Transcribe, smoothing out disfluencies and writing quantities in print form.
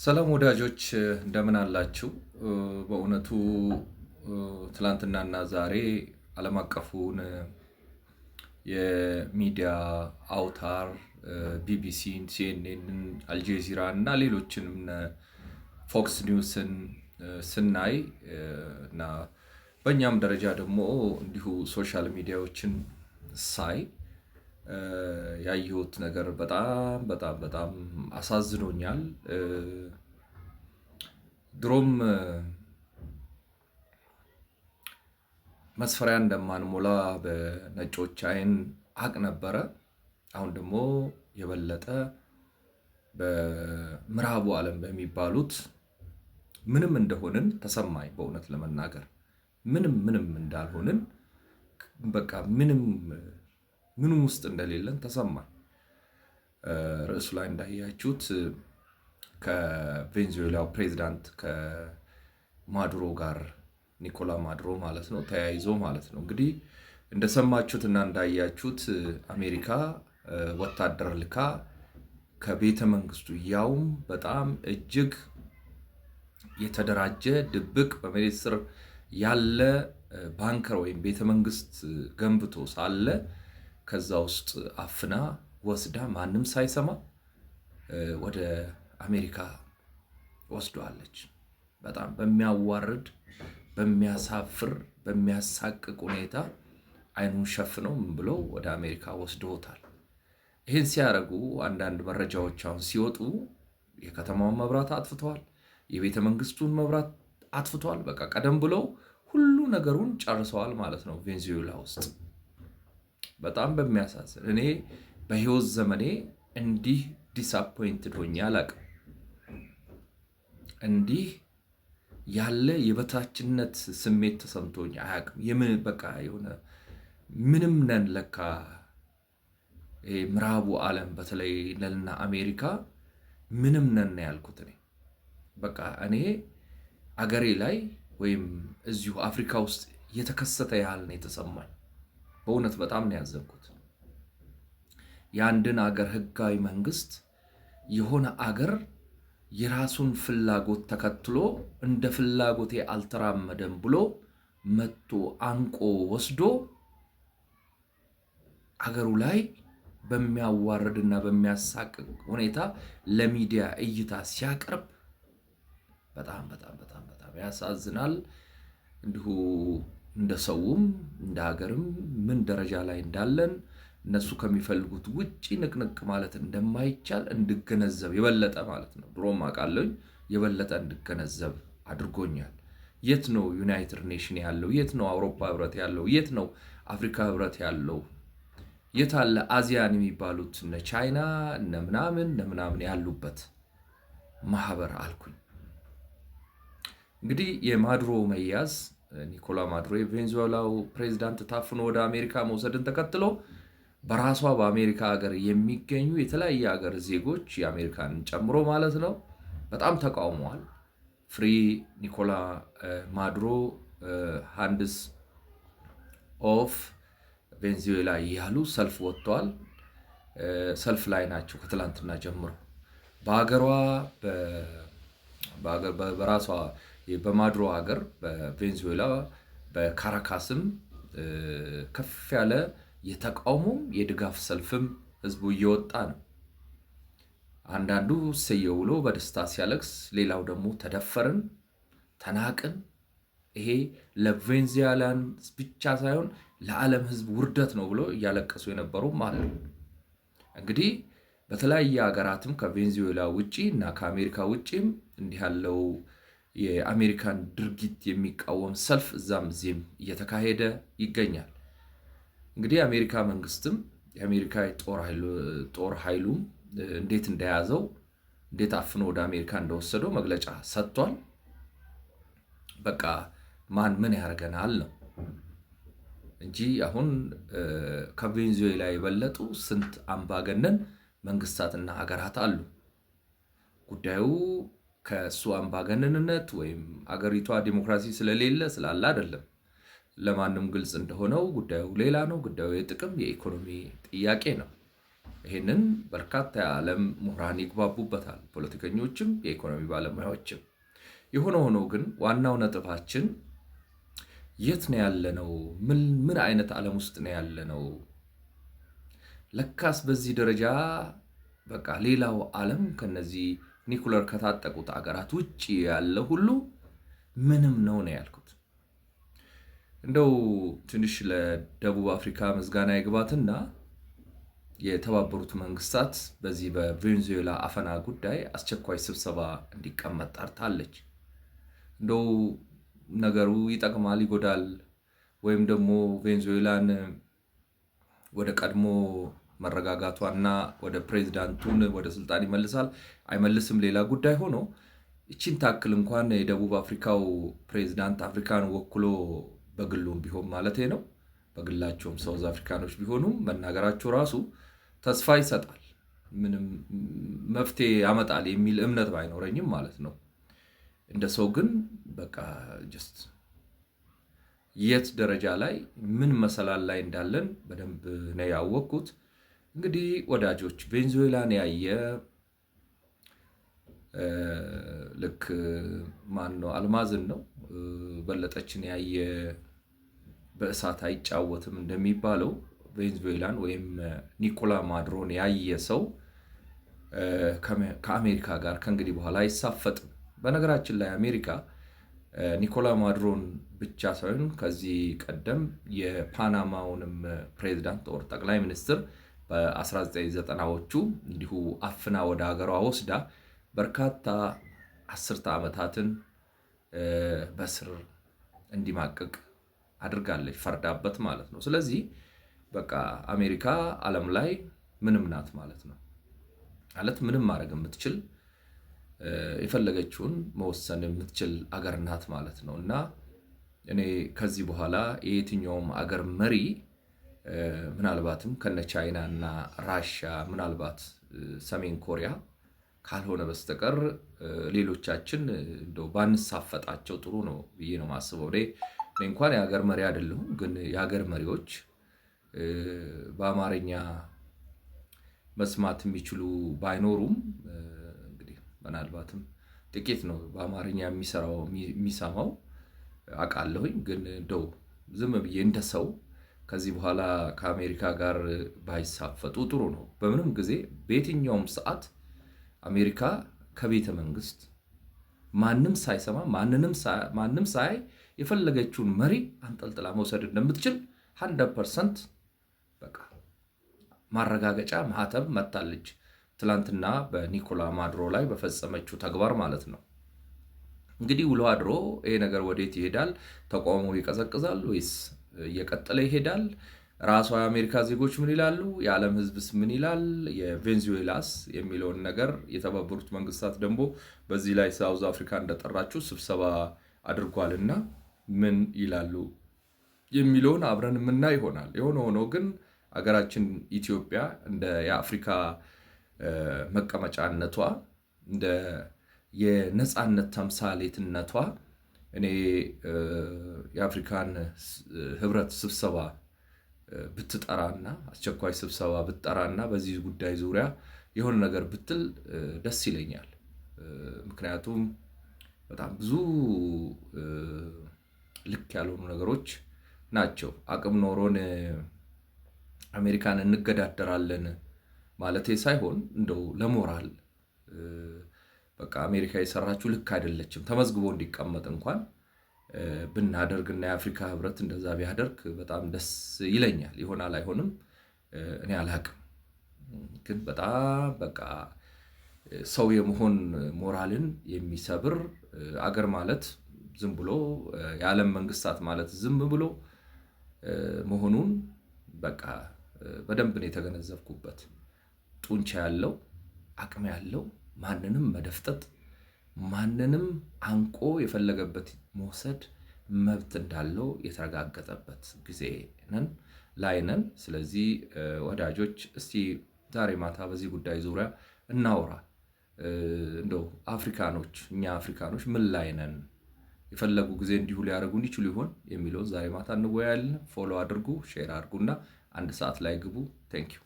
ሰላም ወዳጆች እንደምን አላችሁ? በእውነቱ ትላንትናና ዛሬ ዓለም አቀፉን የሚዲያ አውታር ቢቢሲን፣ ሲኤንኤንን፣ አልጄዚራ እና ሌሎችንም ፎክስ ኒውስን ስናይ እና በእኛም ደረጃ ደግሞ እንዲሁ ሶሻል ሚዲያዎችን ሳይ ያየሁት ነገር በጣም አሳዝኖኛል። ድሮም መስፈሪያ እንደማንሞላ በነጮች አይን አቅ ነበረ። አሁን ደግሞ የበለጠ በምዕራቡ ዓለም በሚባሉት ምንም እንደሆንን ተሰማኝ። በእውነት ለመናገር ምንም እንዳልሆንን በቃ ምንም ውስጥ እንደሌለን ተሰማኝ። ርዕሱ ላይ እንዳያችሁት ከቬንዙዌላው ፕሬዝዳንት ከማዱሮ ጋር ኒኮላ ማዱሮ ማለት ነው ተያይዞ ማለት ነው። እንግዲህ እንደሰማችሁትና እንዳያችሁት አሜሪካ ወታደር ልካ ከቤተ መንግስቱ ያውም በጣም እጅግ የተደራጀ ድብቅ በመሬት ስር ያለ ባንከር ወይም ቤተ መንግስት ገንብቶ ሳለ ከዛ ውስጥ አፍና ወስዳ ማንም ሳይሰማ ወደ አሜሪካ ወስዷለች። በጣም በሚያዋርድ በሚያሳፍር በሚያሳቅቅ ሁኔታ አይኑን ሸፍነው ምን ብለው ወደ አሜሪካ ወስደውታል። ይህን ሲያደርጉ አንዳንድ መረጃዎች አሁን ሲወጡ የከተማውን መብራት አጥፍተዋል፣ የቤተ መንግስቱን መብራት አጥፍተዋል። በቃ ቀደም ብለው ሁሉ ነገሩን ጨርሰዋል ማለት ነው ቬንዙዌላ ውስጥ። በጣም በሚያሳዝን እኔ በህይወት ዘመኔ እንዲህ ዲስአፖይንትድ ሆኜ አላውቅም። እንዲህ ያለ የበታችነት ስሜት ተሰምቶኝ አያውቅም። በቃ የሆነ ምንም ነን ለካ ምዕራቡ ዓለም በተለይ ለና አሜሪካ ምንም ነን ያልኩት እኔ በቃ እኔ አገሬ ላይ ወይም እዚሁ አፍሪካ ውስጥ የተከሰተ ያህል ነው የተሰማኝ። በእውነት በጣም ነው ያዘንኩት። የአንድን አገር ህጋዊ መንግስት የሆነ አገር የራሱን ፍላጎት ተከትሎ እንደ ፍላጎቴ አልተራመደም ብሎ መጥቶ አንቆ ወስዶ አገሩ ላይ በሚያዋርድና በሚያሳቅቅ ሁኔታ ለሚዲያ እይታ ሲያቀርብ በጣም ያሳዝናል። እንዲሁ እንደ ሰውም እንደ ሀገርም ምን ደረጃ ላይ እንዳለን እነሱ ከሚፈልጉት ውጪ ንቅንቅ ማለት እንደማይቻል እንድገነዘብ የበለጠ ማለት ነው። ድሮም አውቃለሁኝ፣ የበለጠ እንድገነዘብ አድርጎኛል። የት ነው ዩናይትድ ኔሽን ያለው? የት ነው አውሮፓ ህብረት ያለው? የት ነው አፍሪካ ህብረት ያለው? የት አለ አዚያን የሚባሉት እነ ቻይና እነ ምናምን ያሉበት ማህበር አልኩኝ። እንግዲህ የማዱሮ መያዝ ኒኮላ ማዱሮ የቬንዙዌላው ፕሬዝዳንት ታፍኖ ወደ አሜሪካ መውሰድን ተከትሎ በራሷ በአሜሪካ ሀገር የሚገኙ የተለያየ ሀገር ዜጎች የአሜሪካን ጨምሮ ማለት ነው በጣም ተቃውመዋል። ፍሪ ኒኮላ ማዱሮ ሃንድስ ኦፍ ቬንዙዌላ እያሉ ሰልፍ ወጥተዋል። ሰልፍ ላይ ናቸው ከትላንትና ጀምሮ። በሀገሯ በራሷ በማዱሮ ሀገር በቬንዙዌላ በካራካስም ከፍ ያለ የተቃውሞም የድጋፍ ሰልፍም ህዝቡ እየወጣ ነው። አንዳንዱ ሰየው ብሎ በደስታ ሲያለቅስ፣ ሌላው ደግሞ ተደፈርን፣ ተናቅን፣ ይሄ ለቬንዙዌላን ብቻ ሳይሆን ለዓለም ህዝብ ውርደት ነው ብሎ እያለቀሱ የነበሩ ማለት ነው። እንግዲህ በተለያየ ሀገራትም ከቬንዙዌላ ውጪ እና ከአሜሪካ ውጪም እንዲህ ያለው የአሜሪካን ድርጊት የሚቃወም ሰልፍ እዛም እዚህም እየተካሄደ ይገኛል። እንግዲህ የአሜሪካ መንግስትም የአሜሪካ ጦር ኃይሉም እንዴት እንደያዘው እንዴት አፍኖ ወደ አሜሪካ እንደወሰደው መግለጫ ሰጥቷል። በቃ ማን ምን ያደርገናል ነው እንጂ አሁን ከቬንዙዌላ የበለጡ ስንት አምባገነን መንግስታትና ሀገራት አሉ። ጉዳዩ ከሱ አምባገነንነት ወይም አገሪቷ ዲሞክራሲ ስለሌለ ስላለ አይደለም። ለማንም ግልጽ እንደሆነው ጉዳዩ ሌላ ነው። ጉዳዩ የጥቅም የኢኮኖሚ ጥያቄ ነው። ይህንን በርካታ የዓለም ምሁራን ይግባቡበታል፣ ፖለቲከኞችም የኢኮኖሚ ባለሙያዎችም። የሆነ ሆኖ ግን ዋናው ነጥባችን የት ነው ያለነው? ምን አይነት ዓለም ውስጥ ነው ያለነው? ለካስ በዚህ ደረጃ በቃ ሌላው ዓለም ከነዚህ ኒኩለር ከታጠቁት አገራት ውጭ ያለ ሁሉ ምንም ነው ያልኩት። እንደው ትንሽ ለደቡብ አፍሪካ ምስጋና ይግባትና የተባበሩት መንግስታት በዚህ በቬንዙዌላ አፈና ጉዳይ አስቸኳይ ስብሰባ እንዲቀመጥ ጠርታለች። እንደው ነገሩ ይጠቅማል ይጎዳል፣ ወይም ደግሞ ቬንዙዌላን ወደ ቀድሞ መረጋጋቷና ወደ ፕሬዝዳንቱን ወደ ስልጣን ይመልሳል አይመልስም ሌላ ጉዳይ ሆኖ፣ እቺን ታክል እንኳን የደቡብ አፍሪካው ፕሬዝዳንት አፍሪካን ወክሎ በግሉም ቢሆን ማለት ነው በግላቸውም ሳውዝ አፍሪካኖች ቢሆኑም መናገራቸው ራሱ ተስፋ ይሰጣል። ምንም መፍትሄ ያመጣል የሚል እምነት ባይኖረኝም ማለት ነው። እንደ ሰው ግን በቃ ጀስት የት ደረጃ ላይ ምን መሰላል ላይ እንዳለን በደንብ ነው ያወቅኩት። እንግዲህ ወዳጆች ቬንዙዌላን ያየ ልክ ማን ነው አልማዝን ነው በለጠችን ያየ በእሳት አይጫወትም እንደሚባለው ቬንዙዌላን ወይም ኒኮላ ማዱሮን ያየ ሰው ከአሜሪካ ጋር ከእንግዲህ በኋላ አይሳፈጥም። በነገራችን ላይ አሜሪካ ኒኮላ ማዱሮን ብቻ ሳይሆን ከዚህ ቀደም የፓናማውንም ፕሬዝዳንት ኦር ጠቅላይ ሚኒስትር በ1990ዎቹ እንዲሁ አፍና ወደ ሀገሯ ወስዳ በርካታ አስርተ ዓመታትን በስር እንዲማቀቅ አድርጋለች፣ ፈርዳበት ማለት ነው። ስለዚህ በቃ አሜሪካ ዓለም ላይ ምንም ናት ማለት ነው። ማለት ምንም ማድረግ የምትችል የፈለገችውን መወሰን የምትችል አገር ናት ማለት ነው። እና እኔ ከዚህ በኋላ የየትኛውም አገር መሪ ምናልባትም ከነ ቻይና እና ራሽያ ምናልባት ሰሜን ኮሪያ ካልሆነ በስተቀር ሌሎቻችን እንደው ባንሳፈጣቸው ጥሩ ነው ብዬ ነው ማስበው። እኔ እንኳን የሀገር መሪ አይደለሁም፣ ግን የሀገር መሪዎች በአማርኛ መስማት የሚችሉ ባይኖሩም እንግዲህ ምናልባትም ጥቂት ነው በአማርኛ የሚሰማው አውቃለሁኝ። ግን እንደው ዝም ብዬ እንደ ሰው ከዚህ በኋላ ከአሜሪካ ጋር ባይሳፈጡ ጥሩ ነው። በምንም ጊዜ በየትኛውም ሰዓት አሜሪካ ከቤተ መንግስት ማንም ሳይሰማ ማንም ሳይ የፈለገችውን መሪ አንጠልጥላ መውሰድ እንደምትችል 100% በቃ ማረጋገጫ ማህተብ መታለች። ትላንትና በኒኮላ ማዱሮ ላይ በፈጸመችው ተግባር ማለት ነው። እንግዲህ ውሎ አድሮ ይሄ ነገር ወዴት ይሄዳል? ተቃውሞ ይቀዘቅዛል ወይስ እየቀጠለ ይሄዳል? ራሷ የአሜሪካ ዜጎች ምን ይላሉ? የዓለም ህዝብስ ምን ይላል? የቬንዙዌላስ የሚለውን ነገር የተባበሩት መንግስታት ደግሞ በዚህ ላይ ሳውዝ አፍሪካ እንደጠራችው ስብሰባ አድርጓልና ምን ይላሉ የሚለውን አብረን የምናይ ይሆናል። የሆነ ሆኖ ግን አገራችን ኢትዮጵያ እንደ የአፍሪካ መቀመጫነቷ እንደ የነፃነት ተምሳሌትነቷ እኔ የአፍሪካን ህብረት ስብሰባ ብትጠራና አስቸኳይ ስብሰባ ብትጠራና በዚህ ጉዳይ ዙሪያ የሆነ ነገር ብትል ደስ ይለኛል። ምክንያቱም በጣም ብዙ ልክ ያልሆኑ ነገሮች ናቸው። አቅም ኖሮን አሜሪካን እንገዳደራለን ማለቴ ሳይሆን እንደው ለሞራል በቃ አሜሪካ የሰራችው ልክ አይደለችም ተመዝግቦ እንዲቀመጥ እንኳን ብናደርግና የአፍሪካ ህብረት እንደዛ ቢያደርግ በጣም ደስ ይለኛል። ይሆናል አይሆንም እኔ አላቅም። ግን በጣም በቃ ሰው የመሆን ሞራልን የሚሰብር አገር ማለት ዝም ብሎ የዓለም መንግስታት ማለት ዝም ብሎ መሆኑን በቃ በደንብ ነው የተገነዘብኩበት። ጡንቻ ያለው አቅም ያለው ማንንም መደፍጠጥ ማንንም አንቆ የፈለገበት መውሰድ መብት እንዳለው የተረጋገጠበት ጊዜ ላይ ነን። ስለዚህ ወዳጆች እስቲ ዛሬ ማታ በዚህ ጉዳይ ዙሪያ እናውራ። እንደው አፍሪካኖች እኛ አፍሪካኖች ምን ላይ ነን? የፈለጉ ጊዜ እንዲሁ ሊያደርጉን ይችሉ ይሆን የሚለውን ዛሬ ማታ እንወያያለን። ፎሎ አድርጉ፣ ሼር አድርጉና 1 ሰዓት ላይ ግቡ። ቴንክ ዩ